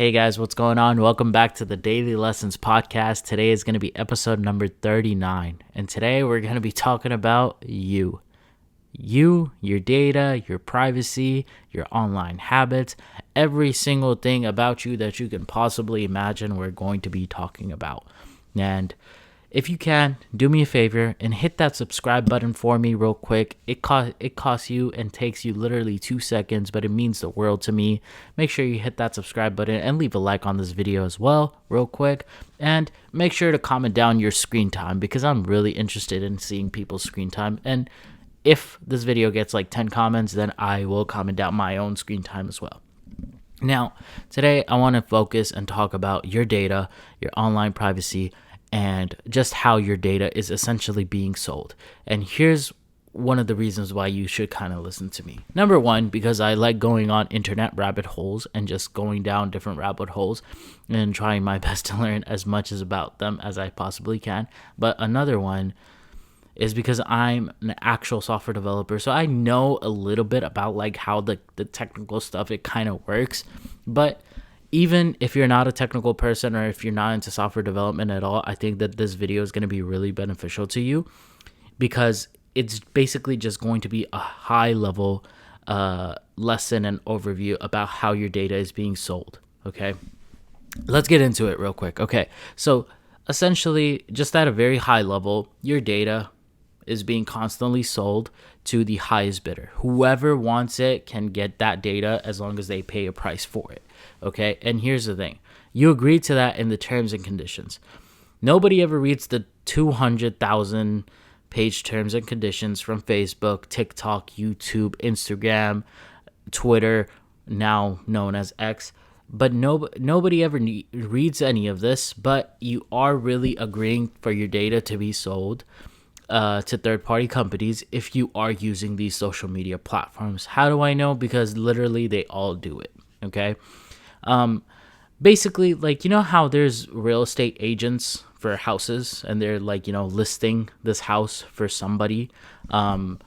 Hey guys, what's going on? Welcome back to the Daily Lessons podcast. Today is going to be episode number 39. And today we're going to be talking about you. You, your data, your privacy, your online habits, every single thing about you that you can possibly imagine we're going to be talking about. And if you can, do me a favor and hit that subscribe button for me real quick. It costs you and takes you literally 2 seconds, but it means the world to me. Make sure you hit that subscribe button and leave a like on this video as well, real quick. And make sure to comment down your screen time because I'm really interested in seeing people's screen time. And if this video gets like 10 comments, then I will comment down my own screen time as well. Now, today I want to focus and talk about your data, your online privacy, and just how your data is essentially being sold. And here's one of the reasons why you should kind of listen to me. Number one, because I like going on internet rabbit holes and just going down different rabbit holes and trying my best to learn as much as about them as I possibly can. But another one is because I'm an actual software developer, so I know a little bit about like how the technical stuff it kind of works. But even if you're not a technical person or if you're not into software development at all, I think that this video is going to be really beneficial to you because it's basically just going to be a high level lesson and overview about how your data is being sold. Okay, let's get into it real quick. Okay, so essentially, just at a very high level, your data is being constantly sold to the highest bidder. Whoever wants it can get that data as long as they pay a price for it. Okay, and here's the thing. You agree to that in the terms and conditions. Nobody ever reads the 200,000 page terms and conditions from Facebook, TikTok, YouTube, Instagram, Twitter, now known as X. But nobody ever reads any of this, but you are really agreeing for your data to be sold to third-party companies if you are using these social media platforms. How do I know? Because literally they all do it, okay? Basically, like, you know how there's real estate agents for houses and they're like, listing this house for somebody, and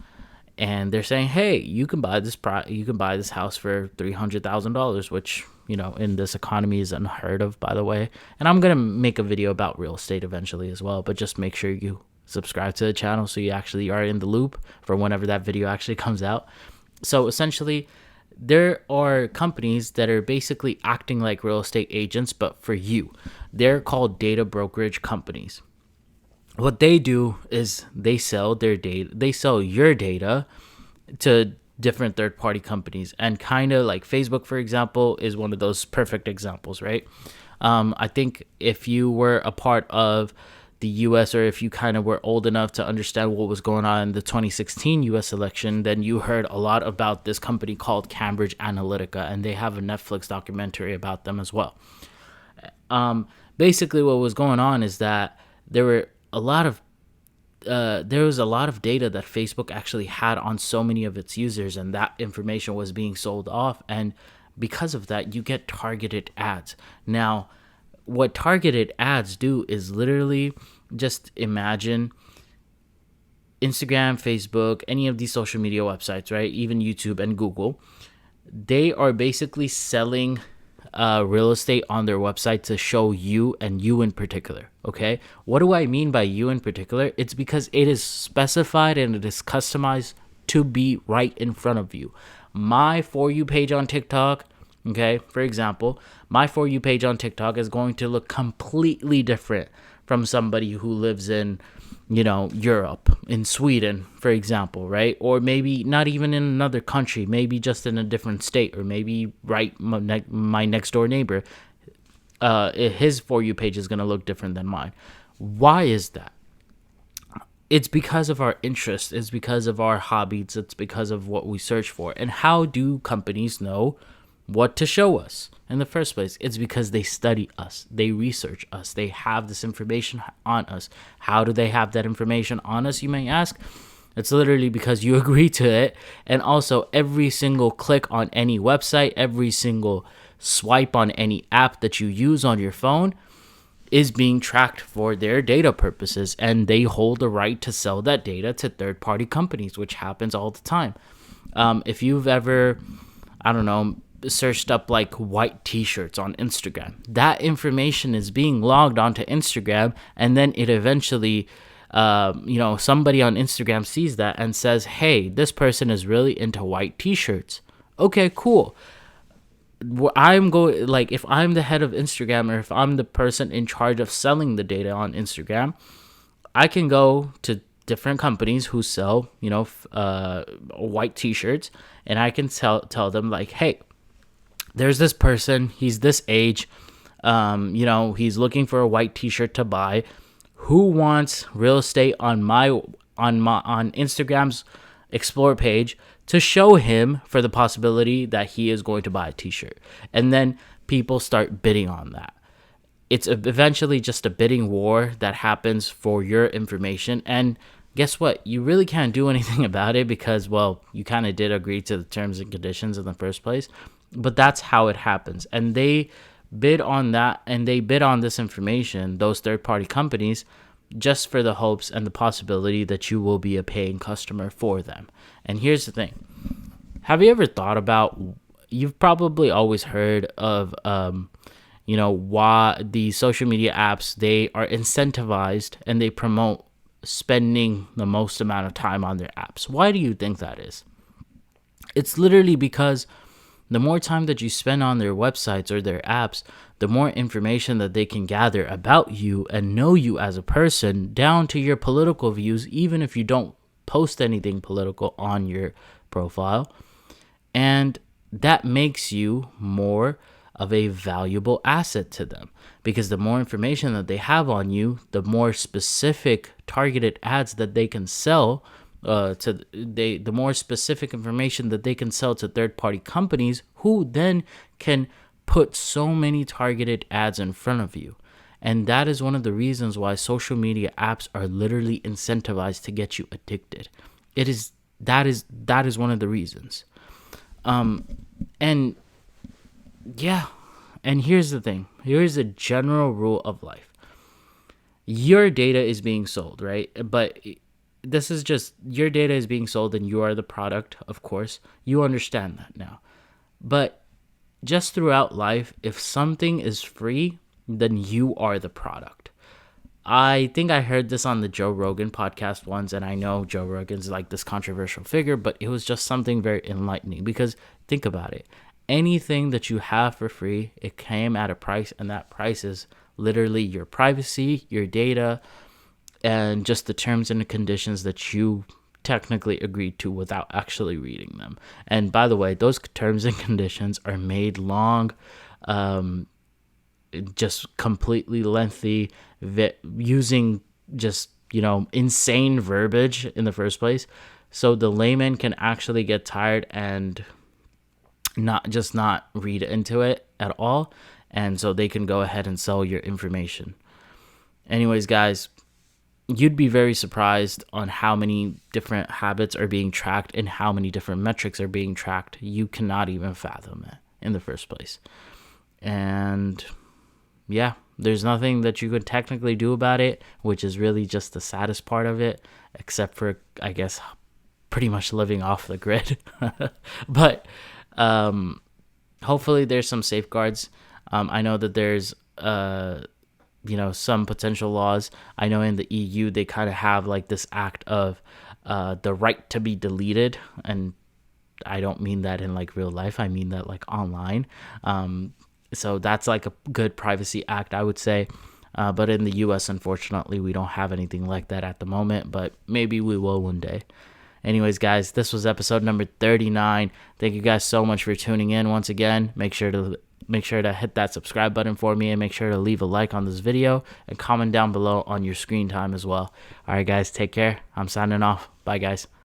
they're saying, hey, you can buy this house for $300,000, which, in this economy is unheard of, by the way. And I'm going to make a video about real estate eventually as well, but just make sure you subscribe to the channel so you actually are in the loop for whenever that video actually comes out. So essentially, there are companies that are basically acting like real estate agents, but for you. They're called data brokerage companies. What they do is they sell your data to different third-party companies, and kind of like Facebook, for example, is one of those perfect examples, right? I think if you were a part of the US, or if you kind of were old enough to understand what was going on in the 2016 US election, then you heard a lot about this company called Cambridge Analytica, and they have a Netflix documentary about them as well. Basically what was going on is that there was a lot of data that Facebook actually had on so many of its users, and that information was being sold off. And because of that, you get targeted ads. Now, what targeted ads do is literally just imagine Instagram, Facebook, any of these social media websites, right? Even YouTube and Google. They are basically selling real estate on their website to show you, and you in particular. Okay, what do I mean by you in particular? It's because it is specified and it is customized to be right in front of you. My For You page on TikTok, okay, for example, my For You page on TikTok is going to look completely different from somebody who lives in, Europe, in Sweden, for example, right? Or maybe not even in another country, maybe just in a different state, or maybe my next door neighbor. His For You page is going to look different than mine. Why is that? It's because of our interests. It's because of our hobbies. It's because of what we search for. And how do companies know what to show us in the first place? It's because they study us, they research us, they have this information on us. How do they have that information on us, you may ask? It's literally because you agree to it. And also, every single click on any website, every single swipe on any app that you use on your phone is being tracked for their data purposes, and they hold the right to sell that data to third-party companies, which happens all the time. If you've ever, searched up like white t-shirts on Instagram. That information is being logged onto Instagram, and then it eventually somebody on Instagram sees that and says, hey, this person is really into white t-shirts. Okay, cool. If I'm the head of Instagram, or if I'm the person in charge of selling the data on Instagram, I can go to different companies who sell, white t-shirts, and I can tell them like, hey, there's this person, he's this age, he's looking for a white t-shirt to buy. Who wants real estate on Instagram's explore page to show him for the possibility that he is going to buy a t-shirt? And then people start bidding on that. It's eventually just a bidding war that happens for your information. And guess what? You really can't do anything about it because, well, you kind of did agree to the terms and conditions in the first place. But that's how it happens. And they bid on that, and they bid on this information, those third-party companies, just for the hopes and the possibility that you will be a paying customer for them. And here's the thing. Have you ever thought about, you've probably always heard of, why the social media apps, they are incentivized and they promote spending the most amount of time on their apps. Why do you think that is? It's literally because the more time that you spend on their websites or their apps, the more information that they can gather about you and know you as a person, down to your political views, even if you don't post anything political on your profile. And that makes you more of a valuable asset to them, because the more information that they have on you, the more specific targeted ads that they can sell the more specific information that they can sell to third-party companies, who then can put so many targeted ads in front of you. And that is one of the reasons why social media apps are literally incentivized to get you addicted. That is one of the reasons. And here's the thing. Here's a general rule of life. Your data is being sold, right? But this is just, your data is being sold and you are the product, of course. You understand that now. But just throughout life, if something is free, then you are the product. I think I heard this on the Joe Rogan podcast once, and I know Joe Rogan's like this controversial figure, but it was just something very enlightening, because think about it. Anything that you have for free, it came at a price, and that price is literally your privacy, your data, and just the terms and the conditions that you technically agreed to without actually reading them. And by the way, those terms and conditions are made long, just completely lengthy, using just, insane verbiage in the first place. So the layman can actually get tired and not read into it at all. And so they can go ahead and sell your information. Anyways, guys, you'd be very surprised on how many different habits are being tracked and how many different metrics are being tracked. You cannot even fathom it in the first place. And yeah, there's nothing that you could technically do about it, which is really just the saddest part of it, except for, I guess, pretty much living off the grid. But hopefully there's some safeguards. I know that there's some potential laws. I know in the EU they kind of have like this act of the right to be deleted, and I don't mean that in like real life. I mean that like online. So that's like a good privacy act, I would say. But in the US, unfortunately, we don't have anything like that at the moment, but maybe we will one day. Anyways, guys, this was episode number 39. Thank you guys so much for tuning in once again. Make sure to hit that subscribe button for me, and make sure to leave a like on this video and comment down below on your screen time as well. All right, guys, take care. I'm signing off. Bye, guys.